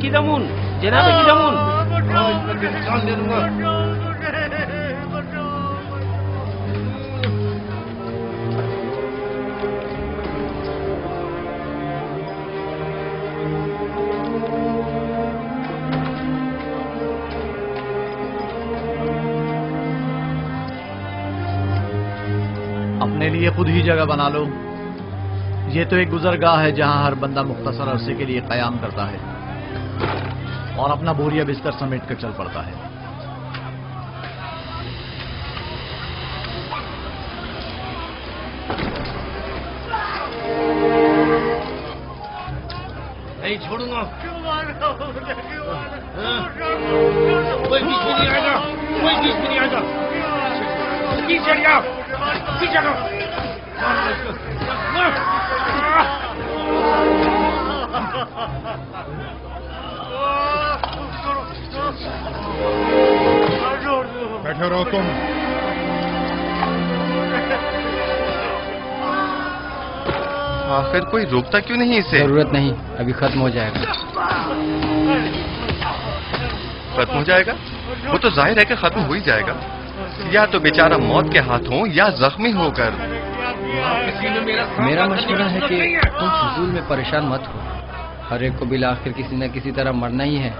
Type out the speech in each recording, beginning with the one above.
کی دمون جناب کی دمون جان دے دوں گا. اپنے لیے خود ہی جگہ بنا لو. یہ تو ایک گزرگاہ ہے جہاں ہر بندہ مختصر عرصے کے لیے قیام کرتا ہے اور اپنا بوریا بستر سمیٹ کر چل پڑتا ہے. نہیں چھوڑوں گا. کوئی بیچ میں نہیں آئے گا. کوئی بیچ میں نہیں آئے گا. پیچھے ہٹ جاؤ. پیچھے ہٹو. بیٹھے رہو تم. آخر کوئی روکتا کیوں نہیں اسے؟ ضرورت نہیں، ابھی ختم ہو جائے گا. ختم ہو جائے گا؟ وہ تو ظاہر ہے کہ ختم ہو ہی جائے گا. یا تو بیچارہ موت کے ہاتھوں یا زخمی ہو کر. میرا مشورہ ہے کہ تم فضول میں پریشان مت ہو. ہر ایک کو بالآخر کسی نہ کسی طرح مرنا ہی ہے.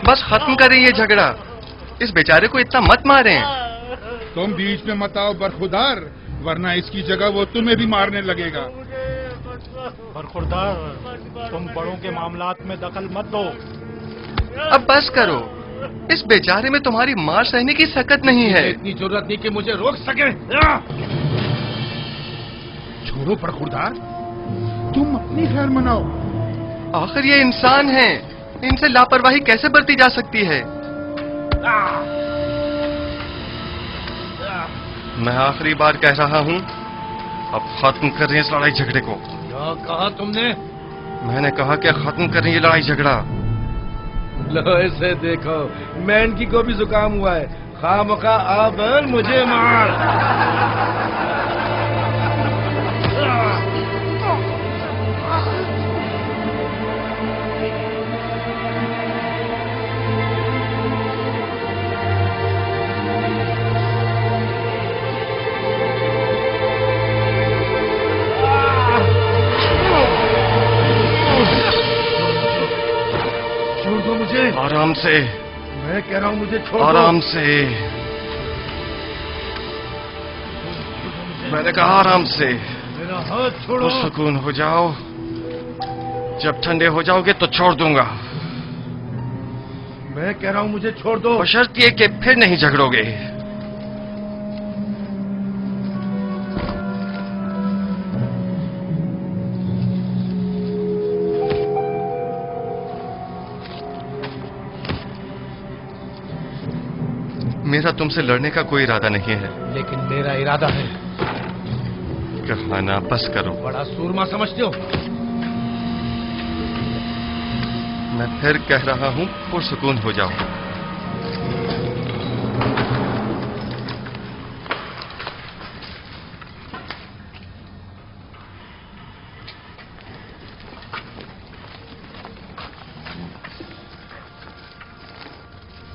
بس ختم کریں یہ جھگڑا. اس بیچارے کو اتنا مت ماریں. تم بیچ میں مت آؤ برخوردار، ورنہ اس کی جگہ وہ تمہیں بھی مارنے لگے گا. برخوردار، تم بڑوں کے معاملات میں دخل مت دو. اب بس کرو. اس بیچارے میں تمہاری مار سہنے کی سکت نہیں ہے. اتنی ضرورت نہیں کہ مجھے روک سکے. چھوڑو برخوردار، تم اپنی خیر مناؤ. آخر یہ انسان ہیں، ان سے لاپرواہی کیسے برتی جا سکتی ہے؟ میں آخری بار کہہ رہا ہوں، اب ختم کر رہے ہیں اس لڑائی جھگڑے کو. کیا کہا تم نے؟ میں نے کہا کہ ختم کریں یہ لڑائی جھگڑا. لو اسے دیکھو، مین کی کو بھی زکام ہوا ہے. خواہ مخواہ اب مجھے مار. آرام سے. میں کہہ رہا ہوں مجھے چھوڑ دو. آرام سے. میں نے کہا آرام سے. میرا ہاتھ چھوڑو. سکون ہو جاؤ. جب ٹھنڈے ہو جاؤ گے تو چھوڑ دوں گا. میں کہہ رہا ہوں مجھے چھوڑ دو. بشرط یہ کہ پھر نہیں جھگڑو گے. میرا تم سے لڑنے کا کوئی ارادہ نہیں ہے. لیکن میرا ارادہ ہے. کہانا بس کرو. بڑا سورما سمجھتے ہو. میں پھر کہہ رہا ہوں پرسکون ہو جاؤ.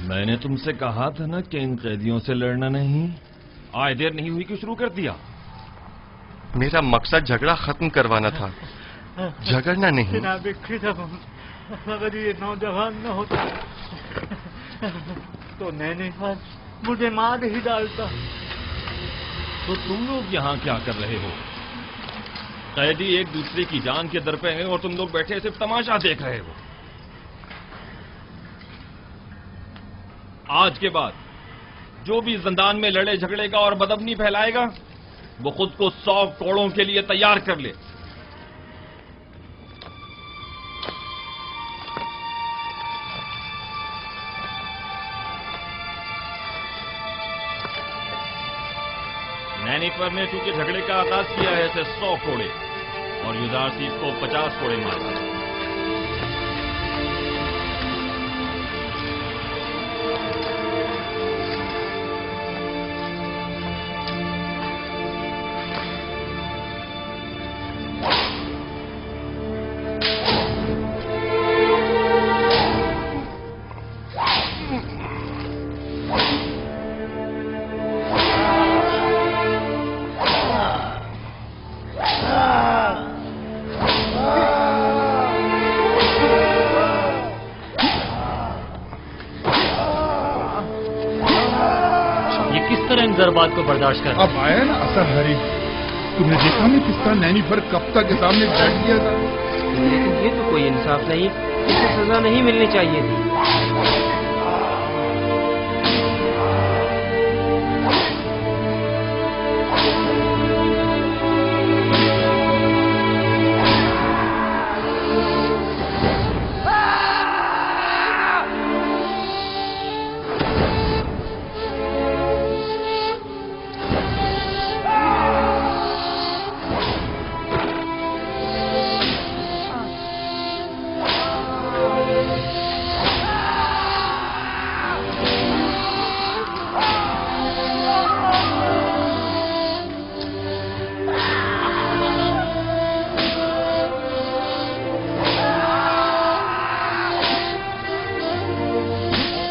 میں نے تم سے کہا تھا نا کہ ان قیدیوں سے لڑنا نہیں. آئے دیر نہیں ہوئی کہ شروع کر دیا. میرا مقصد جھگڑا ختم کروانا تھا، جھگڑنا نہیں. جناب اگر یہ نوجوان نہ ہوتا تو نینی خان مجھے مار ہی ڈالتا. تو تم لوگ یہاں کیا کر رہے ہو؟ قیدی ایک دوسرے کی جان کے در پہ ہیں اور تم لوگ بیٹھے صرف تماشا دیکھ رہے ہو. آج کے بعد جو بھی زندان میں لڑے جھگڑے گا اور بدامنی پھیلائے گا وہ خود کو 100 کوڑوں کے لیے تیار کر لے. नैनीफर ने चूंकि झगड़े का आगाज किया है इसे 100 कोड़े और युदारसीफ को 50 कोड़े मारे। ज़रबात को बर्दाश्त कर। अब आया ना असर हरी। तुमने देखा नहीं किसका नैनीफर कप्ता के सामने बैठ गया था। लेकिन ये तो कोई इंसाफ नहीं, इसे सजा नहीं मिलनी चाहिए थी।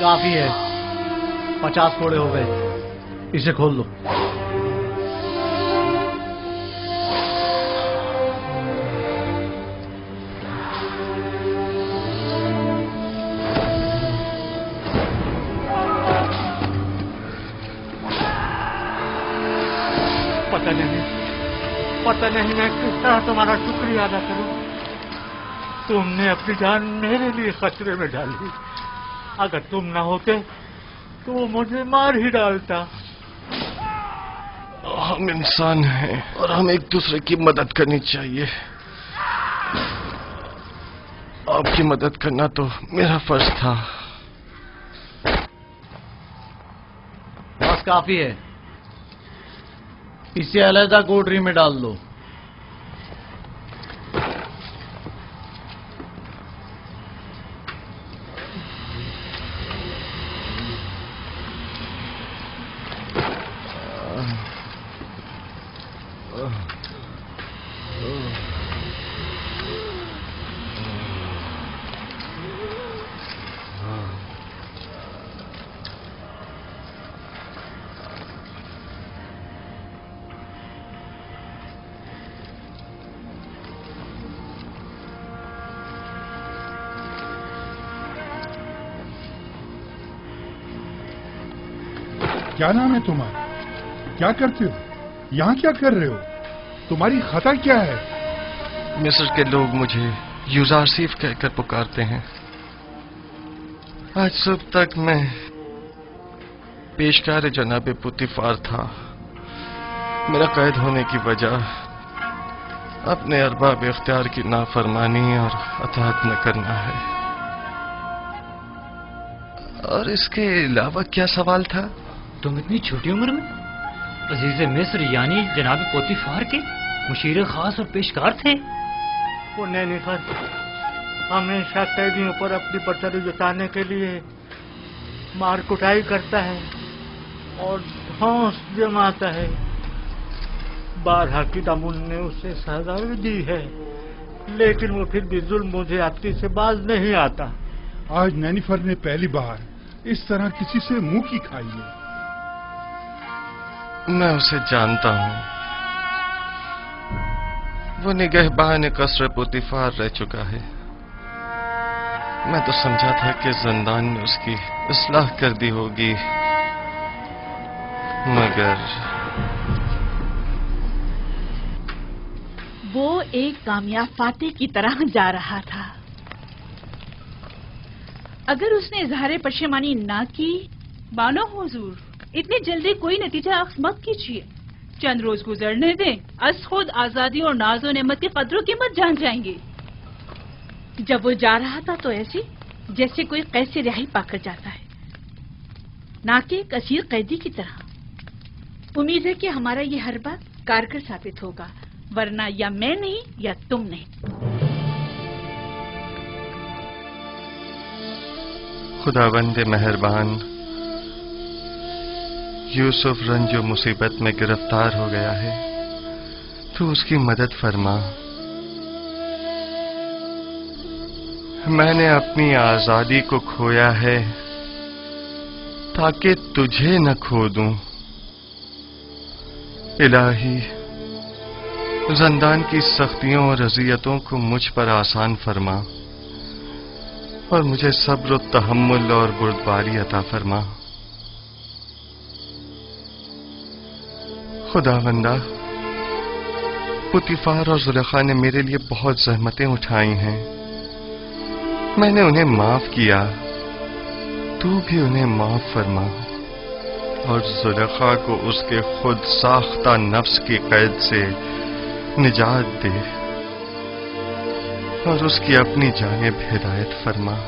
काफी है, 50 कोड़े हो गए, इसे खोल लो। पता नहीं मैं किस तरह तुम्हारा शुक्रिया अदा करूं। तुमने अपनी जान मेरे लिए खतरे में डाली। अगर तुम ना होते तो वो मुझे मार ही डालता। हम इंसान हैं और हमें एक दूसरे की मदद करनी चाहिए। आपकी मदद करना तो मेरा फर्ज था। बस काफी है, इसे अलहदा कोठरी में डाल दो। क्या नाम है तुम्हारा? क्या करते हो? यहाँ क्या कर रहे हो? तुम्हारी खता क्या है? मिस्र के लोग मुझे युजारसीफ कहकर पुकारते हैं। आज सुबह तक मैं पेशकार जनाब पुतिफार था। मेरा कैद होने की वजह अपने अरबाब इख्तियार की नाफरमानी और अताअत न करना है। और इसके अलावा क्या सवाल था? तुम इतनी छोटी उम्र में अजीज मिस्र यानी जनाब पोतीफार के मुशीर खास और पेशकार थे। वो नैनीफर हमेशा कैदियों पर अपनी बर्तरी जताने के लिए मार कुटाई करता है और धौंस जमाता है। 12 की दामुन ने उसे सजा दी है, लेकिन वो फिर भी जुल्म मुझे आती से बाज नहीं आता। आज नैनीफर ने पहली बार इस तरह किसी से मुंह की खाई है। मैं उसे जानता हूं। वो निगहबान कसर पुतिफार रह चुका है। मैं तो समझा था कि जिंदान में उसकी इस्लाह कर दी होगी, मगर वो एक कामयाब फातेह की तरह जा रहा था। अगर उसने इजहार पशेमानी ना की। बानो हुजूर, इतनी जल्दी कोई नतीजा अख्ज़ मत कीजिए। चंद रोज गुजरने दें, अस खुद आजादी और नाज़ो नेमत की कदरों कीमत जान जाएंगे। जब वो जा रहा था तो ऐसे जैसे कोई कैद से रिहाई पाकर जाता है, ना कि एक असीर कैदी की तरह। उम्मीद है कि हमारा ये हरबा कारगर साबित होगा, वरना या मैं नहीं या तुम नहीं। खुदावंद मेहरबान, यूसुफ रंजो मुसीबत में गिरफ्तार हो गया है, तो उसकी मदद फरमा। मैंने अपनी आजादी को खोया है ताकि तुझे न खो दूं। इलाही, ज़िंदान की सख्तियों और अज़ियतों को मुझ पर आसान फरमा और मुझे सब्र और तहम्मुल और बुर्दबारी अता फरमा। खुदावंदा, पुतीफार और जुलेखा ने मेरे लिए बहुत ज़हमतें उठाई हैं, मैंने उन्हें माफ किया, तू भी उन्हें माफ फरमा और जुलेखा को उसके खुद साख्ता नफ्स की कैद से निजात दे और उसकी अपनी जानिब हिदायत फरमा।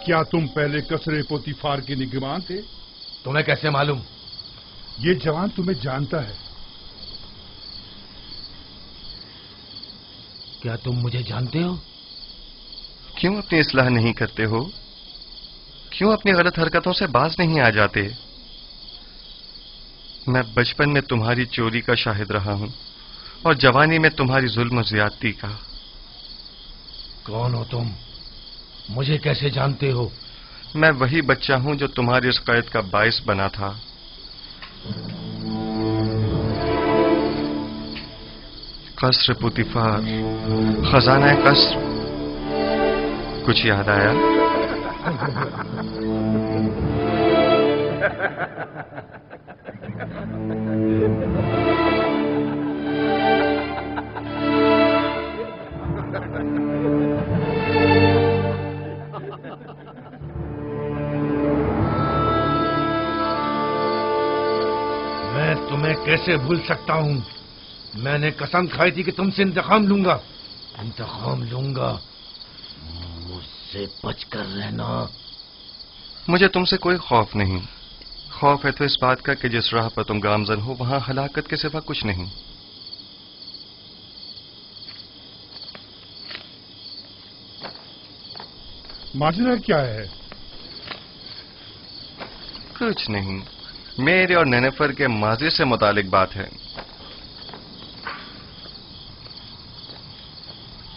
क्या तुम पहले कसरे पोतीफार के निगरान थे? तुम्हें कैसे मालूम? ये जवान तुम्हें जानता है। क्या तुम मुझे जानते हो? क्यों अपनी इस्लाह नहीं करते हो? क्यों अपनी गलत हरकतों से बाज नहीं आ जाते? मैं बचपन में तुम्हारी चोरी का शाहिद रहा हूं और जवानी में तुम्हारी जुल्म और ज्यादती का। कौन हो तुम? मुझे कैसे जानते हो? मैं वही बच्चा हूं जो तुम्हारी इस कैद का बाइस बना था। कसर पुतीफार, खजाना कसर, कुछ याद आया? मैं तुम्हें कैसे भूल सकता हूं? मैंने कसम खाई थी कि तुमसे इंतकाम लूंगा। इंतकाम लूंगा। मुझसे बचकर रहना। मुझे तुमसे कोई खौफ नहीं। खौफ है तो इस बात का कि जिस राह पर तुम गामजन हो वहां हलाकत के सिवा कुछ नहीं। माजरा क्या है? कुछ नहीं, मेरे और नेनेफर के माजी से मुतालिक बात है।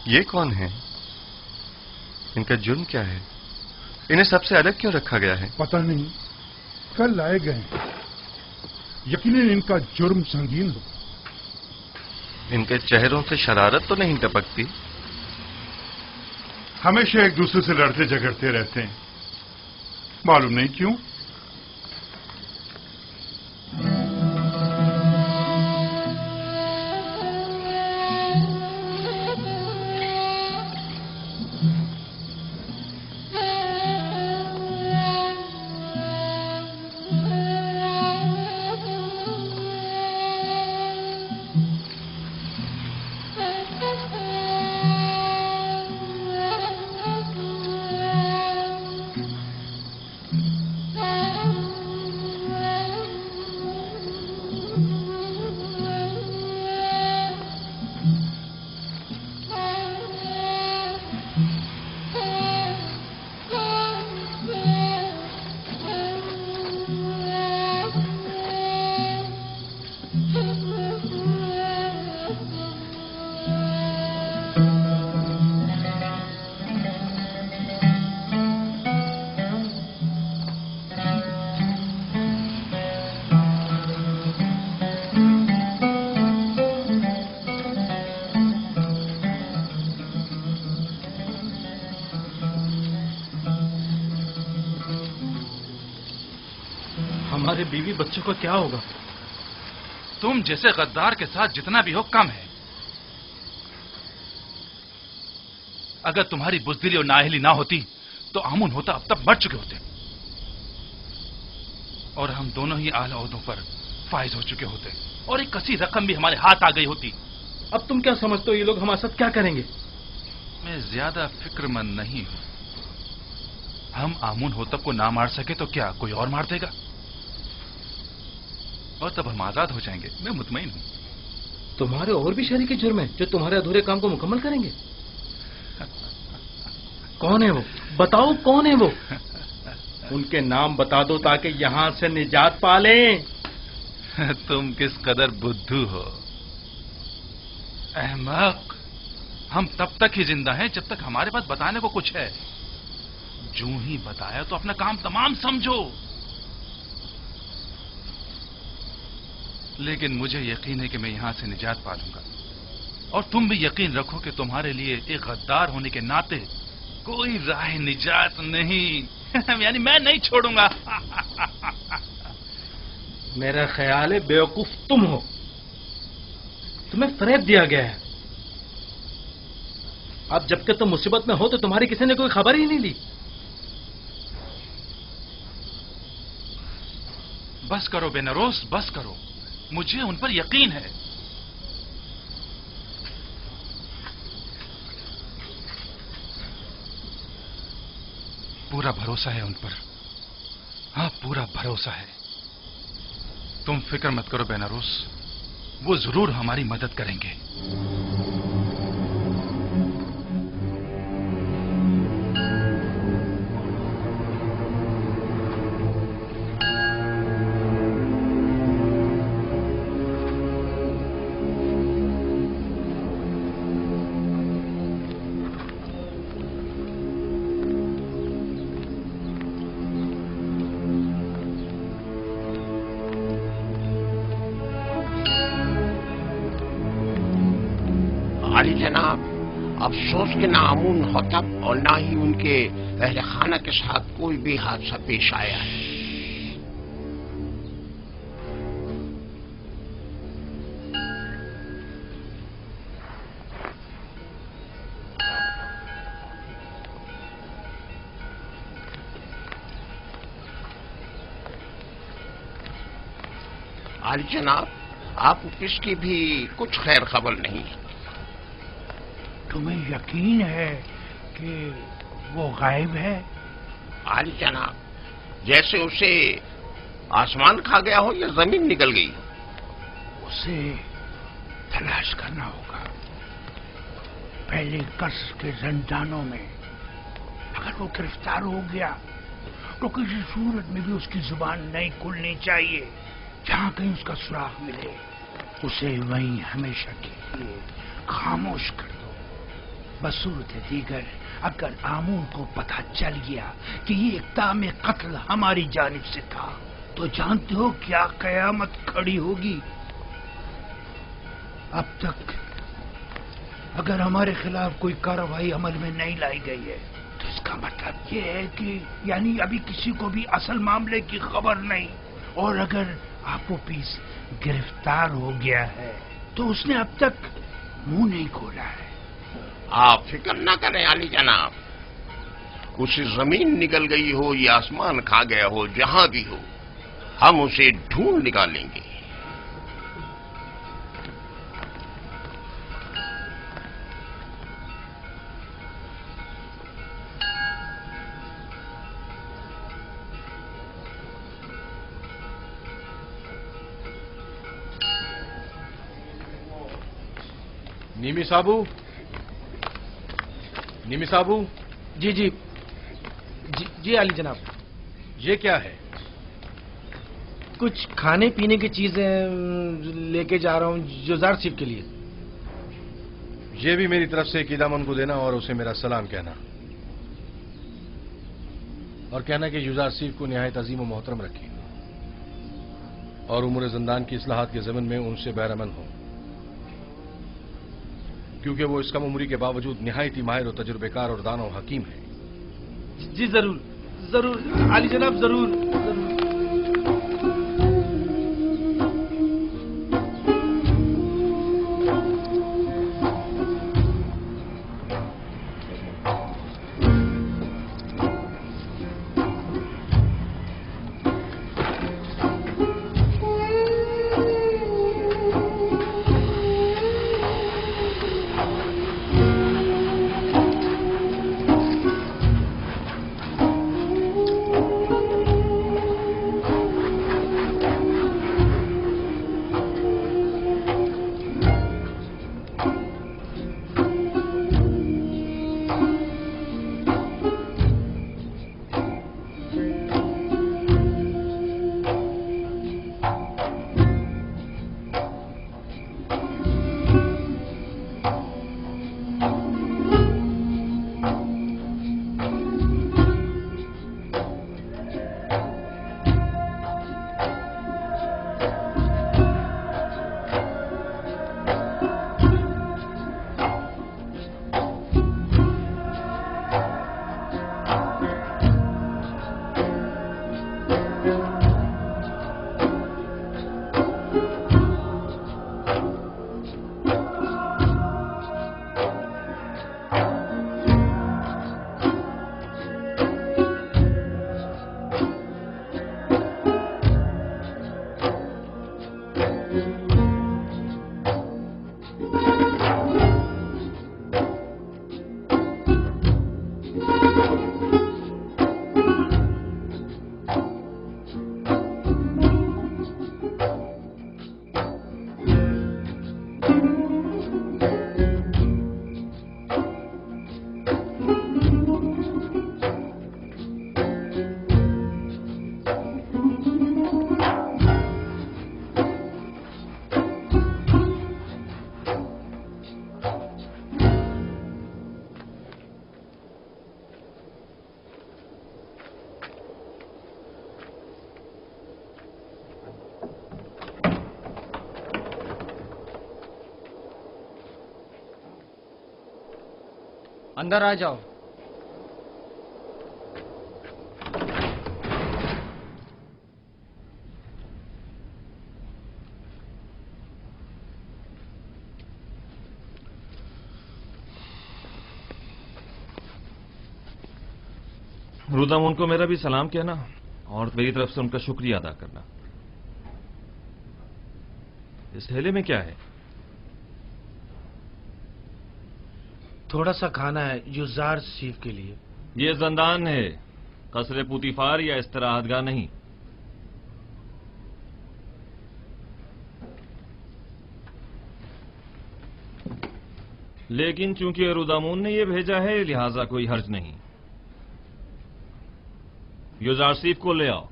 ये कौन है? इनका जुर्म क्या है? इन्हें सबसे अलग क्यों रखा गया है? पता नहीं, कल लाए गए। यकीनन इनका जुर्म संगीन हो। इनके चेहरों से शरारत तो नहीं टपकती? हमेशा एक दूसरे से लड़ते झगड़ते रहते हैं, मालूम नहीं क्यों। हमारे बीवी बच्चों का क्या होगा? तुम जैसे गद्दार के साथ जितना भी हो कम है। अगर तुम्हारी बुज़दिली और नाअहली ना होती तो आमुन होता अब तक मर चुके होते और हम दोनों ही आला ओहदों पर फाइज हो चुके होते और एक कसी रकम भी हमारे हाथ आ गई होती। अब तुम क्या समझते हो ये लोग हमारे साथ क्या करेंगे? मैं ज्यादा फिक्रमंद नहीं हूं। हम आमुन होतब को ना मार सके तो क्या कोई और मार देगा और तब हम आजाद हो जाएंगे। मैं मुतमईन हूं। तुम्हारे और भी शरीके जुर्म हैं जो तुम्हारे अधूरे काम को मुकम्मल करेंगे। कौन है वो? बताओ कौन है वो? उनके नाम बता दो ताकि यहां से निजात पा लें। तुम किस कदर बुद्धू हो अहमक। हम तब तक ही जिंदा हैं जब तक हमारे पास बताने को कुछ है। जो ही बताया तो अपना काम तमाम समझो। लेकिन मुझे यकीन है कि मैं यहां से निजात पा लूंगा और तुम भी यकीन रखो कि तुम्हारे लिए एक गद्दार होने के नाते कोई राह निजात नहीं। यानी मैं नहीं छोड़ूंगा। मेरा ख्याल है बेवकूफ तुम हो। तुम्हें फरेब दिया गया है। अब जबकि तुम मुसीबत में हो तो तुम्हारी किसी ने कोई खबर ही नहीं ली। बस करो बेनरोस, बस करो। मुझे उन पर यकीन है। पूरा भरोसा है उन पर। हाँ, पूरा भरोसा है। तुम फिक्र मत करो बेनारोस, वो जरूर हमारी मदद करेंगे। अली जनाब, अफसोस के ना आमुन होतब और ना ही उनके अहले खाना के साथ कोई भी हादसा पेश आया है। अली जनाब, आप किसकी भी कुछ खैर खबर नहीं है। तुम्हें यकीन है कि वो गायब है? आली जनाब, जैसे उसे आसमान खा गया हो या जमीन निकल गई। उसे तलाश करना होगा। पहले कसर के जंजानों में अगर वो गिरफ्तार हो गया तो किसी सूरत में भी उसकी जुबान नहीं खुलनी चाहिए। जहां कहीं उसका सुराग मिले उसे वहीं हमेशा के लिए खामोश कर दो। बसूरत दीगर अगर आमून को पता चल गया कि ये इक़दाम कत्ल हमारी जानिब से था तो जानते हो क्या कयामत खड़ी होगी। अब तक अगर हमारे खिलाफ कोई कार्रवाई अमल में नहीं लाई गई है तो इसका मतलब ये है कि यानी अभी किसी को भी असल मामले की खबर नहीं। और अगर आपोपीस गिरफ्तार हो गया है तो उसने अब तक मुंह नहीं खोला है। आप फिक्र ना करें अली जनाब, उसे जमीन निकल गई हो या आसमान खा गया हो, जहां भी हो हम उसे ढूंढ निकालेंगे। निमी साबू, निमी साबू। जी जी जी अली जनाब। ये क्या है? कुछ खाने पीने की चीजें लेके जा रहा हूँ जुजार सिफ के लिए। ये भी मेरी तरफ से कीदामन को देना और उसे मेरा सलाम कहना और कहना कि जुजार सिफ को निहायत अजीम और मोहतरम रखी और उम्र जिंदान की इस्लाहात के ज़मन में उनसे बैरमन हो, क्योंकि वो इस कम उम्री के बावजूद निहायती माहिर और तजुर्बेकार और दाना और हकीम है। जी जरूर जरूर अली जनाब, जरूर जरूर। अंदर आ जाओ। रुदामुन को मेरा भी सलाम कहना और मेरी तरफ से उनका शुक्रिया अदा करना। इस थैले में क्या है? थोड़ा सा खाना है युजार सीफ के लिए। ये जंदान है, कसरे पुतीफार या इस्तराहतगाह नहीं। लेकिन चूंकि रुदामुन ने ये भेजा है लिहाजा कोई हर्ज नहीं। युजार सीफ को ले आओ।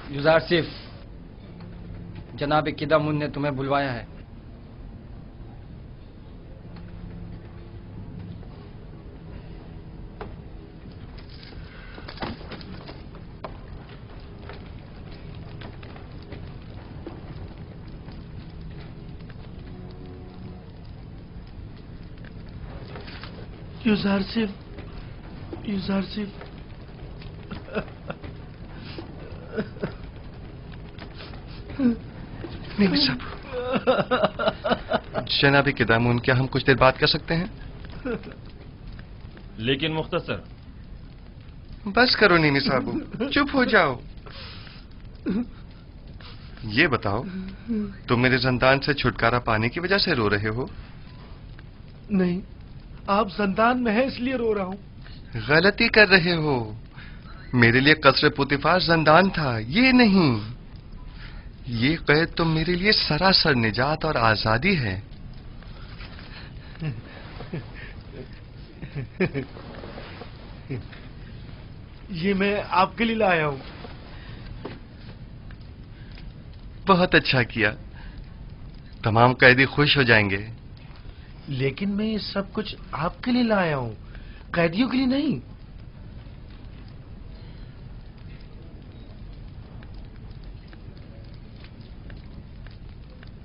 युजार सिफ, जनाब किदामुन ने तुम्हें बुलवाया है। युजार सिफ, युजार सिफ। नहीं साहब, जनाब किदामुन, क्या हम कुछ देर बात कर सकते हैं? लेकिन मुख्तसर। बस करो नीमी साहब, चुप हो जाओ। ये बताओ, तुम मेरे जंदान से छुटकारा पाने की वजह से रो रहे हो? नहीं, आप जंदान में हैं इसलिए रो रहा हूं। गलती कर रहे हो। मेरे लिए कसरे पुतीफार जंदान था, ये नहीं। ये कैद तो मेरे लिए सरासर निजात और आजादी है। ये मैं आपके लिए लाया हूं। बहुत अच्छा किया, तमाम कैदी खुश हो जाएंगे। लेकिन मैं ये सब कुछ आपके लिए लाया हूं, कैदियों के लिए नहीं।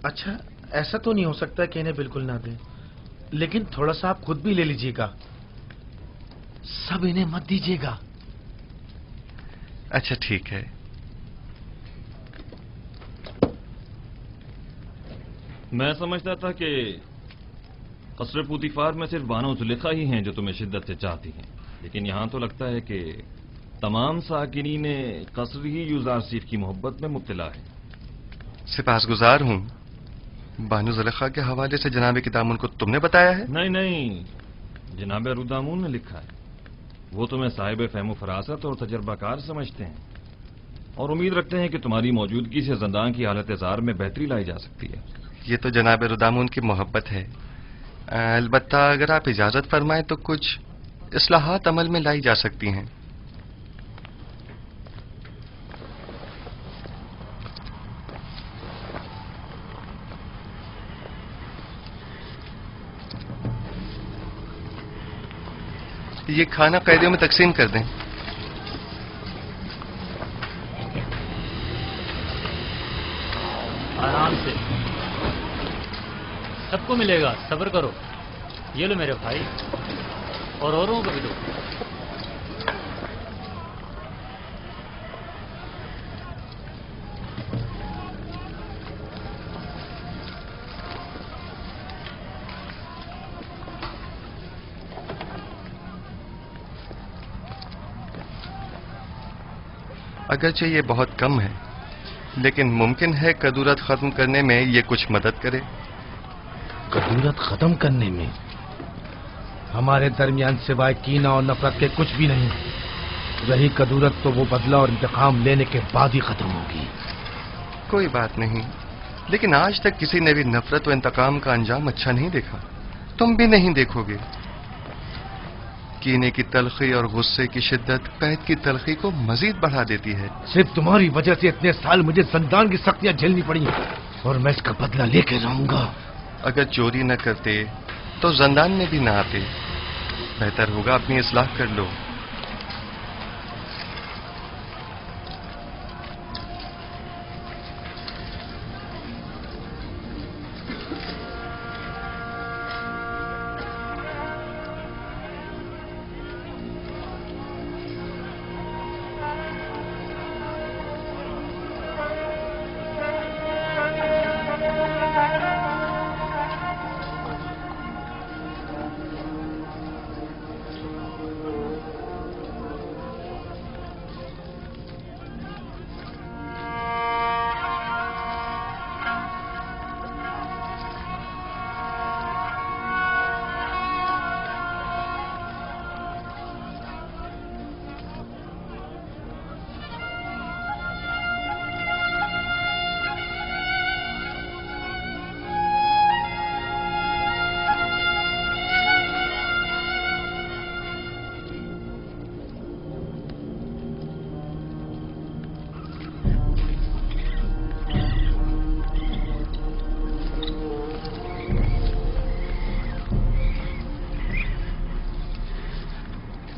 अच्छा, ऐसा तो नहीं हो सकता कि इन्हें बिल्कुल ना दें, लेकिन थोड़ा सा आप खुद भी ले लीजिएगा। सब इन्हें मत दीजिएगा। अच्छा ठीक है। मैं समझता था कि कसरे पुतीफार में सिर्फ बानो जुलेखा ही हैं जो तुम्हें शिद्दत से चाहती हैं, लेकिन यहां तो लगता है कि तमाम साकिनीन कसर ही युजार सीफ की मोहब्बत में मुब्तला है। सिपासगुजार हूं। बानो जुलेखा के हवाले से जनाब किदामुन को तुमने बताया है? नहीं नहीं, जनाब रुदामुन ने लिखा है। वो तुम्हें साहिब फहम फरासत और तजर्बाकार समझते हैं और उम्मीद रखते हैं कि तुम्हारी मौजूदगी से जंदान की हालत जार में बेहतरी लाई जा सकती है। ये तो जनाब रुदामुन की मोहब्बत है। अलबत्ता अगर आप इजाजत फरमाएं तो कुछ इस्लाहात अमल में लाई जा सकती हैं। ये खाना कैदियों में तकसीम कर दें। आराम से, सबको मिलेगा, सब्र करो। ये लो मेरे भाई, और औरों को भी दो। अगरचे ये बहुत कम है, लेकिन मुमकिन है कदूरत खत्म करने में ये कुछ मदद करे। कदूरत खत्म करने में? हमारे दरमियान सिवाय कीना और नफरत के कुछ भी नहीं। रही कदूरत तो वो बदला और इंतकाम लेने के बाद ही खत्म होगी। कोई बात नहीं, लेकिन आज तक किसी ने भी नफरत व इंतकाम का अंजाम अच्छा नहीं देखा। तुम भी नहीं देखोगे। कीने की तलखी और गुस्से की शिद्दत कैद की तलखी को मजीद बढ़ा देती है। सिर्फ तुम्हारी वजह से इतने साल मुझे जंदान की सख्तियां झेलनी पड़ी और मैं इसका बदला लेके रहूंगा। अगर चोरी न करते तो जंदान में भी न आते। बेहतर होगा अपनी इस्लाह कर लो।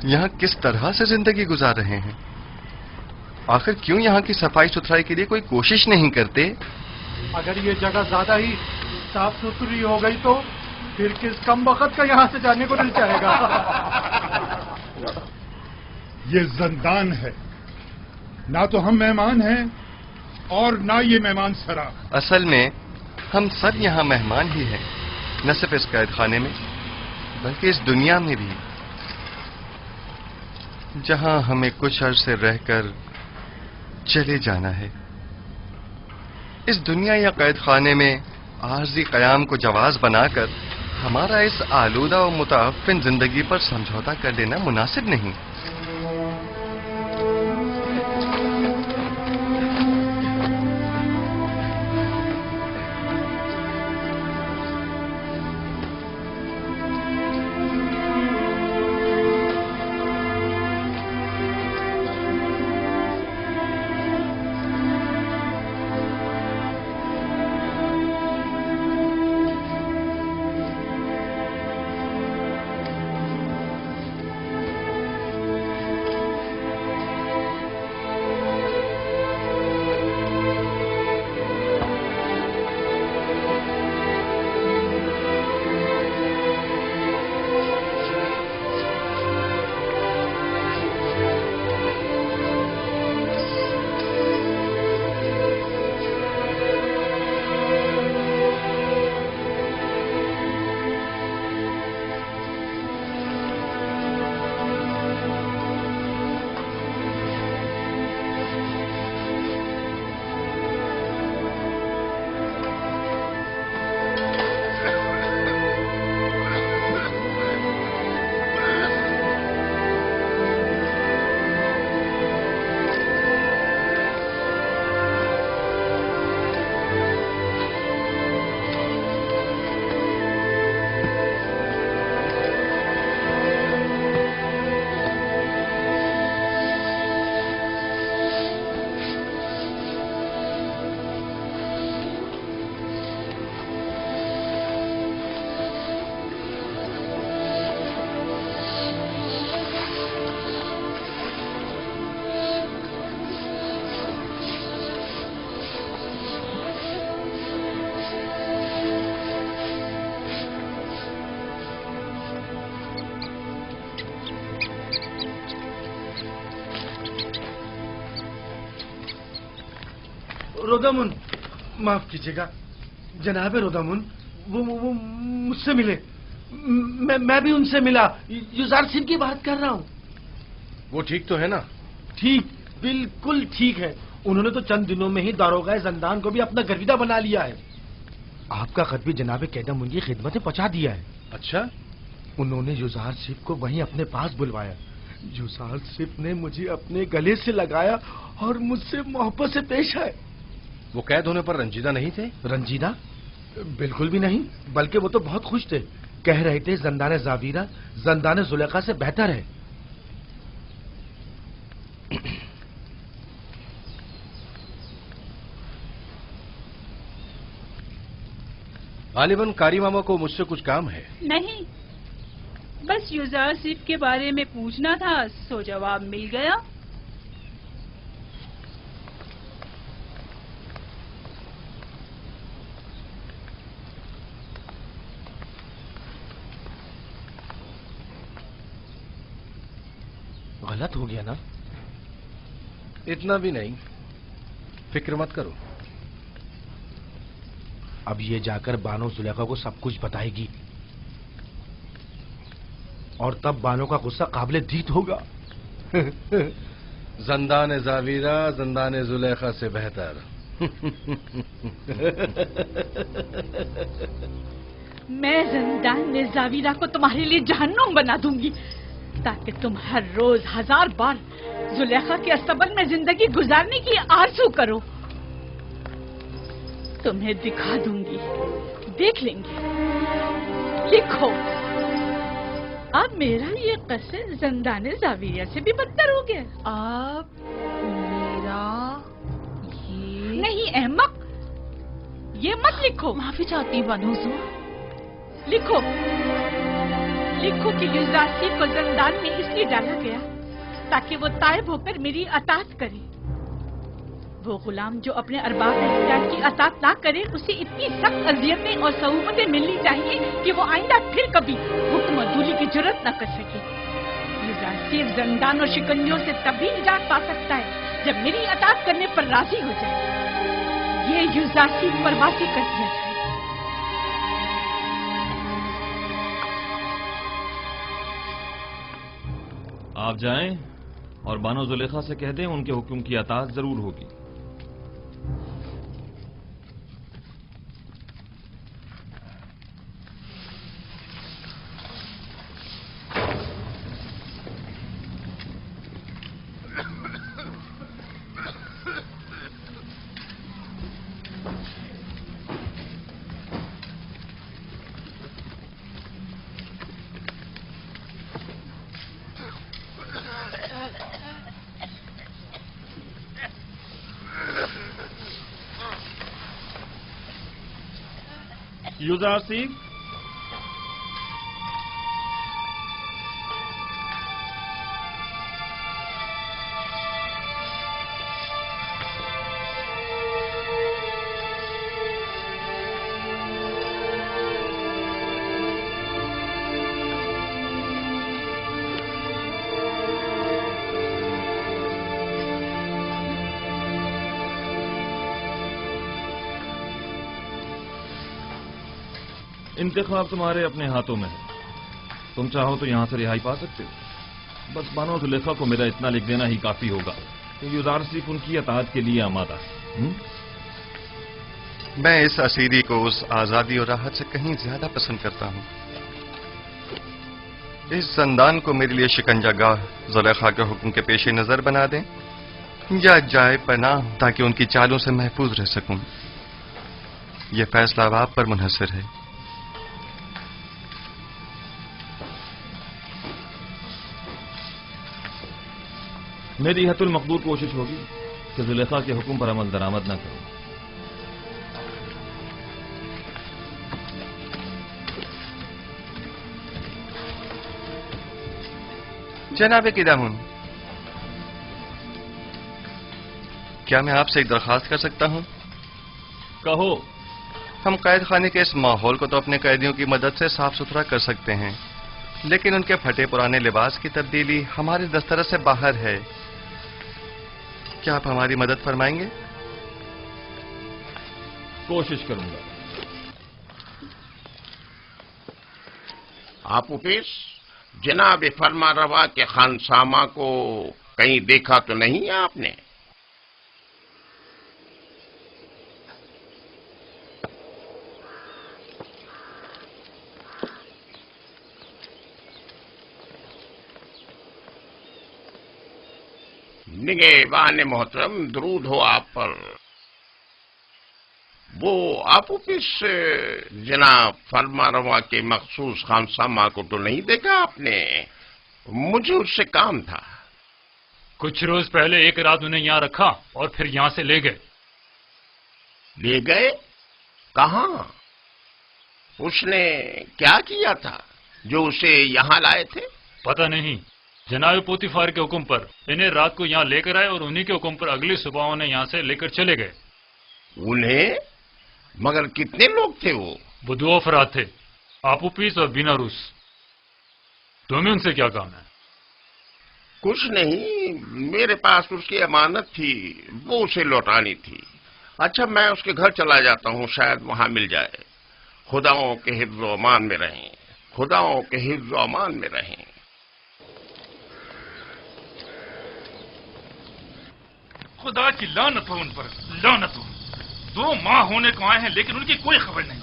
یہاں کس طرح سے زندگی گزار رہے ہیں؟ آخر کیوں یہاں کی صفائی ستھرائی کے لیے کوئی کوشش نہیں کرتے؟ اگر یہ جگہ زیادہ ہی صاف ستھری ہو گئی تو پھر کس کم وقت کا یہاں سے جانے کو دل چاہے گا؟ یہ زندان ہے، نہ تو ہم مہمان ہیں اور نہ یہ مہمان سرا۔ اصل میں ہم سب یہاں مہمان ہی ہیں، نہ صرف اس قید خانے میں بلکہ اس دنیا میں بھی، جہاں ہمیں کچھ عرصے رہ کر چلے جانا ہے۔ اس دنیا یا قید خانے میں عارضی قیام کو جواز بنا کر ہمارا اس آلودہ و متعفن زندگی پر سمجھوتا کر لینا مناسب نہیں۔ رودامن، معاف کیجیے گا جناب رودامن، وہ مجھ سے ملے، میں بھی ان سے ملا، یوزار سنگھ کی بات کر رہا ہوں۔ وہ ٹھیک تو ہے نا؟ ٹھیک، بالکل ٹھیک ہے۔ انہوں نے تو چند دنوں میں ہی داروغہ زندان کو بھی اپنا گرویدہ بنا لیا ہے۔ آپ کا خط بھی جناب قیدم کی خدمت میں پہنچا دیا ہے۔ اچھا؟ انہوں نے یوزار سنگھ کو وہیں اپنے پاس بلوایا۔ یوزار سنگھ نے مجھے اپنے گلے سے لگایا اور مجھ سے محبت سے پیش آئے۔ وہ قید ہونے پر رنجیدہ نہیں تھے؟ رنجیدہ؟ بالکل بھی نہیں، بلکہ وہ تو بہت خوش تھے، کہہ رہے تھے زندان زاویرہ زندان زلیخا سے بہتر ہے۔ غالباً قاری ماما کو مجھ سے کچھ کام ہے۔ نہیں، بس یوزار سنگھ کے بارے میں پوچھنا تھا، سو جواب مل گیا۔ غلط ہو گیا نا؟ اتنا بھی نہیں، فکر مت کرو۔ اب یہ جا کر بانو زلیخا کو سب کچھ بتائے گی اور تب بانو کا غصہ قابل دید ہوگا۔ زندان زاویرہ زندان زلیخا سے بہتر۔ میں زندان زاویرہ کو تمہارے لیے جہنم بنا دوں گی تاکہ تم ہر روز 1000 بار زلیخا کے استبل میں زندگی گزارنے کی آرزو کرو۔ تمہیں دکھا دوں گی، دیکھ لیں گے۔ لکھو، اب میرا یہ قصر زندان زاویرہ سے بھی بدتر ہو گیا۔ اب میرا یہ نہیں احمق، یہ مت لکھو۔ معافی چاہتی ہوں بانو حضور۔ لکھو लिखो कि युज़ारसीब को जिंदान में इसलिए डाला गया ताकि वो ताइब होकर मेरी अतात करे। वो गुलाम जो अपने अरबाब इख्तियार की अतात ना करे, उसे इतनी सख्त अजियतें और सहूमतें मिलनी चाहिए कि वो आइंदा फिर कभी हुक्म अदूली की जरूरत न कर सके। युज़ारसीब जिंदान और शिकंजों से तभी निजात पा सकता है जब मेरी अतात करने पर राजी हो जाए। ये युज़ारसीब पर वासी कर दिया जाए। आप जाएं और बानो जुलेखा से कह दें उनके हुक्म की अताअत जरूर होगी। युज़ारसीब, इंतखाब तुम्हारे अपने हाथों में है। तुम चाहो तो यहां से रिहाई पा सकते हो। बस बानो जुलेखा को मेरा इतना लिख देना ही काफी होगा कि युज़ारसीब उनकी अताअत के लिए आमादा है। मैं इस असीरी को उस आजादी और राहत से कहीं ज्यादा पसंद करता हूं। इस जिंदान को मेरे लिए शिकंजागाह जुलेखा के हुक्म के पेश नजर बना दें या जाए पनाह ताकि उनकी चालों से महफूज रह सकूं। यह फैसला अब आप पर मुनहसर है। मेरी हतुल मकदूर कोशिश होगी कि जुलेखा के हुक्म पर अमल दरामद न करूं। जनाब किदामुन, क्या मैं आपसे एक दरखास्त कर सकता हूं? कहो। हम कैद खाने के इस माहौल को तो अपने कैदियों की मदद से साफ सुथरा कर सकते हैं, लेकिन उनके फटे पुराने लिबास की तब्दीली हमारे दस्तरस से बाहर है। क्या आप हमारी मदद फरमाएंगे? कोशिश करूंगा। आप उपेश, जनाब फरमा रवा के खानसामा को कहीं देखा तो नहीं है आपने? निगहबान मोहतरम, दरूद हो आप पर। वो आप उपिस जनाब फरमा रवा के मखसूस खानसामा को तो नहीं देखा आपने? मुझे उससे काम था। कुछ रोज पहले एक रात उन्हें यहाँ रखा और फिर यहाँ से ले गए। ले गए? कहाँ? उसने क्या किया था जो उसे यहाँ लाए थे? पता नहीं। जनाब पोतीफार के हुक्म पर इन्हें रात को यहाँ लेकर आए और उन्हीं के हुक्म पर अगली सुबह उन्हें यहाँ से लेकर चले गए। उन्हें? मगर कितने लोग थे वो? 2 अफराद थे, आपूपीस और बिना रूस। तुम्हें उनसे क्या काम है? कुछ नहीं, मेरे पास उसकी अमानत थी, वो उसे लौटानी थी। अच्छा, मैं उसके घर चला जाता हूँ, शायद वहां मिल जाए। खुदाओं के हिफ्ज़ व अमान में रहें, खुदाओं के हिफ्ज़ व अमान में रहें। खुदा की लानत हो उन पर, लानत हो। 2 माह होने को आए हैं लेकिन उनकी कोई खबर नहीं।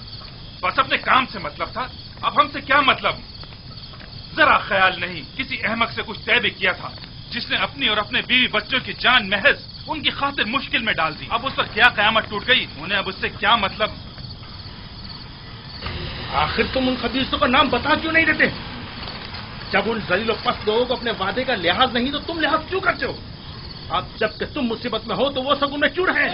बस अपने काम से मतलब था, अब हमसे क्या मतलब? जरा ख्याल नहीं किसी अहमक से कुछ तय भी किया था जिसने अपनी और अपने बीवी बच्चों की जान महज उनकी खातिर मुश्किल में डाल दी। अब उस पर क्या कयामत टूट गई, उन्हें अब उससे क्या मतलब? आखिर तुम उन खबीसों का नाम बता क्यों नहीं देते? जब उन जलील और पस्त लोगों को अपने वादे का लिहाज नहीं तो तुम लिहाज क्यों करते हो? अब जबकि तुम मुसीबत में हो तो वो सब उनमें क्यों रहे?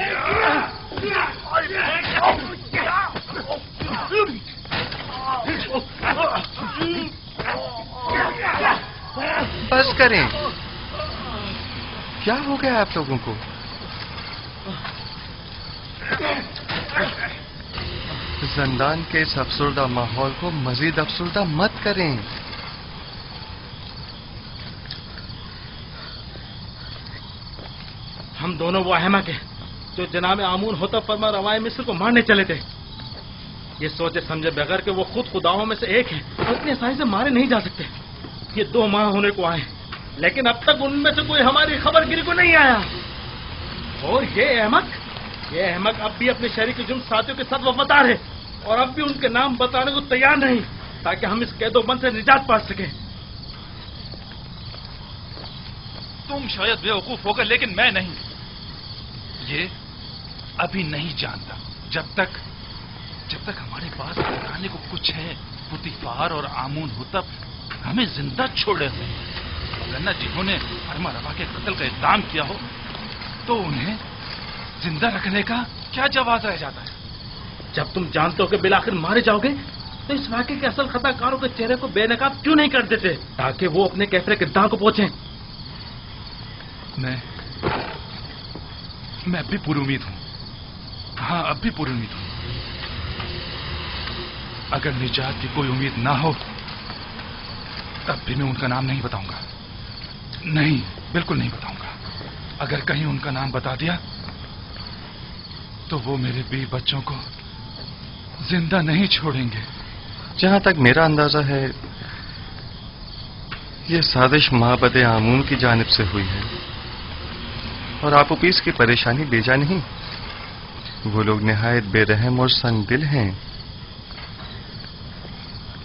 बस करें। क्या हो गया आप लोगों को? जिंदान के इस अफसरदा माहौल को मजीद अफसरदा मत करें। हम दोनों वो अहमक हैं जो जनाब आमून होता फरमा रवाए मिस्र को मारने चले थे, ये सोचे समझे बगैर कि वो खुद खुदाओं में से एक है और इतनी आसानी से मारे नहीं जा सकते। ये 2 माह होने को आए, लेकिन अब तक उनमें से कोई हमारी खबरगिरी को नहीं आया। और ये अहमक अब भी अपने शरीक जुर्म साथियों के साथ वफादार है और अब भी उनके नाम बताने को तैयार नहीं, ताकि हम इस कैदोबंद से निजात पा सकें। तुम शायद बेवकूफ होगा, लेकिन मैं नहीं। ये अभी नहीं जानता। जब तक हमारे पास बताने को कुछ है, पुतीफार और आमून हुतब हमें जिंदा छोड़े हुए, वरना जिन्होंने फरमा रवा के कत्ल का इक़दाम किया हो तो उन्हें जिंदा रखने का क्या जवाब रह जाता है? जब तुम जानते हो कि बिलाखिर मारे जाओगे, तो इस वाक़े के असल खताकारों के चेहरे को बेनकाब क्यों नहीं कर देते, ताकि वो अपने कैफरे किरदार को पहुंचे? मैं अब भी पूरी उम्मीद हूं। हाँ, अब भी पूरी उम्मीद हूं। अगर निजात की कोई उम्मीद ना हो तब भी मैं उनका नाम नहीं बताऊंगा। नहीं, बिल्कुल नहीं बताऊंगा। अगर कहीं उनका नाम बता दिया तो वो मेरे 20 बच्चों को जिंदा नहीं छोड़ेंगे। जहां तक मेरा अंदाजा है, ये साजिश माबद आमून की जानिब से हुई है और आपूपीस की परेशानी बेजा नहीं। वो लोग निहायत बेरहम और संगदिल हैं।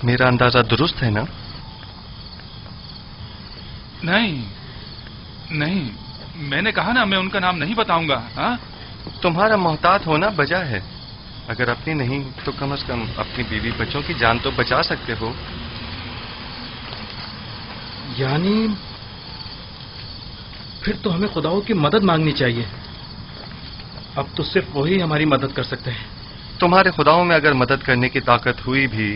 मेरा अंदाजा दुरुस्त है ना? नहीं, मैंने कहा ना मैं उनका नाम नहीं बताऊंगा। हाँ, तुम्हारा मोहतात होना बजा है। अगर अपनी नहीं तो कम से कम अपनी बीवी बच्चों की जान तो बचा सकते हो। यानी फिर तो हमें खुदाओं की मदद मांगनी चाहिए। अब तो सिर्फ वही हमारी मदद कर सकते हैं। तुम्हारे खुदाओं में अगर मदद करने की ताकत हुई भी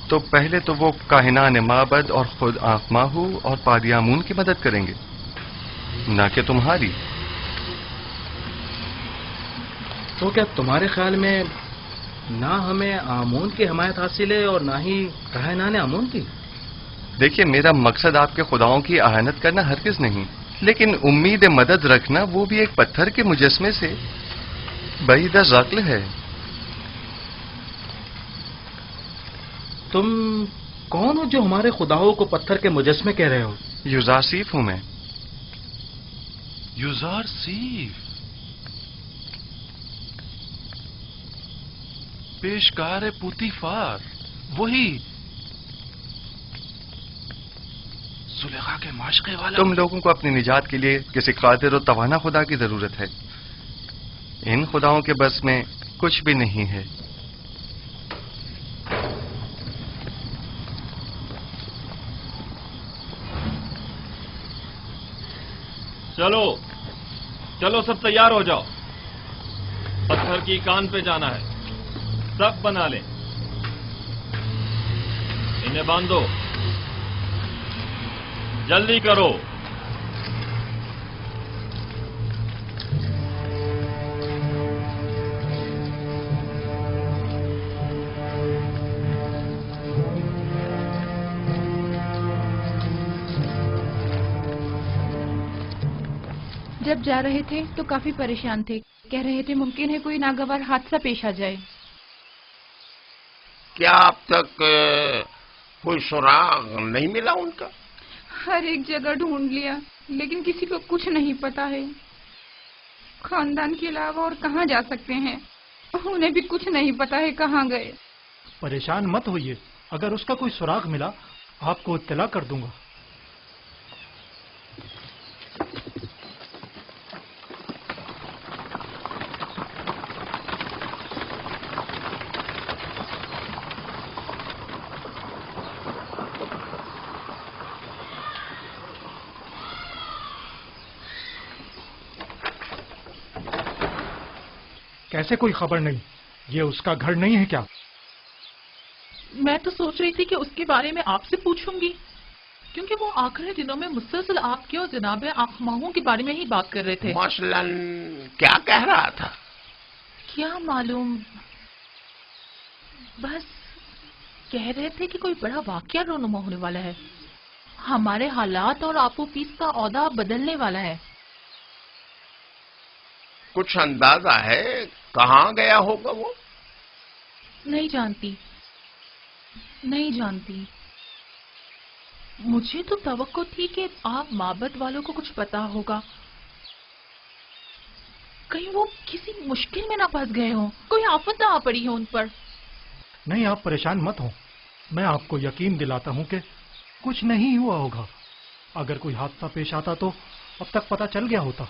तो पहले तो वो काहिनान माबद और खुद आफमाहू और पादियामून की मदद करेंगे, ना कि तुम्हारी। तो क्या तुम्हारे ख्याल में ना हमें आमून की हमायत हासिल है और ना ही काहिनान आमून की? देखिए, मेरा मकसद आपके खुदाओं की आहानत करना हरगिज नहीं, लेकिन उम्मीद मदद रखना वो भी एक पत्थर के मुजस्मे से बईद अक़्ल है। तुम कौन हो जो हमारे खुदाओं को पत्थर के मुजस्मे कह रहे हो? युजारसीफ हूं मैं। युजारसीफ, पेशकार पुतीफार, वही सुलेखा के माशके वाला। तुम लोगों को अपनी निजात के लिए किसी कादिर और तवाना खुदा की जरूरत है। इन खुदाओं के बस में कुछ भी नहीं है। चलो सब तैयार हो जाओ। पत्थर की कान पे जाना है। सब बना ले। इन्हें बांधो, जल्दी करो। जब जा रहे थे तो काफी परेशान थे। कह रहे थे मुमकिन है कोई नागवार हादसा पेश आ जाए। क्या अब तक कोई सुराग नहीं मिला उनका? हर एक जगह ढूंढ लिया, लेकिन किसी को कुछ नहीं पता है। खानदान के अलावा और कहाँ जा सकते हैं? उन्हें भी कुछ नहीं पता है कहाँ गए। परेशान मत होइए, अगर उसका कोई सुराग मिला आपको इत्तला कर दूंगा। कैसे कोई खबर नहीं? ये उसका घर नहीं है क्या? मैं तो सोच रही थी कि उसके बारे में आपसे पूछूंगी। क्योंकि वो आखिरी दिनों में मुसलसल आपके और जनाब आखमाहों के बारे में ही बात कर रहे थे। मसलन क्या कह रहा था? क्या मालूम, बस कह रहे थे कि कोई बड़ा वाकया रोनुमा होने वाला है, हमारे हालात और आपो पीस का औदा बदलने वाला है। कुछ अंदाजा है कहाँ गया होगा वो? नहीं जानती, नहीं जानती। मुझे तो तवक्को थी कि आप माबद वालों को कुछ पता होगा, कहीं वो किसी मुश्किल में ना फंस गए हो, कोई आफत ना आ पड़ी हो उन पर। नहीं, आप परेशान मत हो, मैं आपको यकीन दिलाता हूँ कि कुछ नहीं हुआ होगा। अगर कोई हादसा पेश आता तो अब तक पता चल गया होता।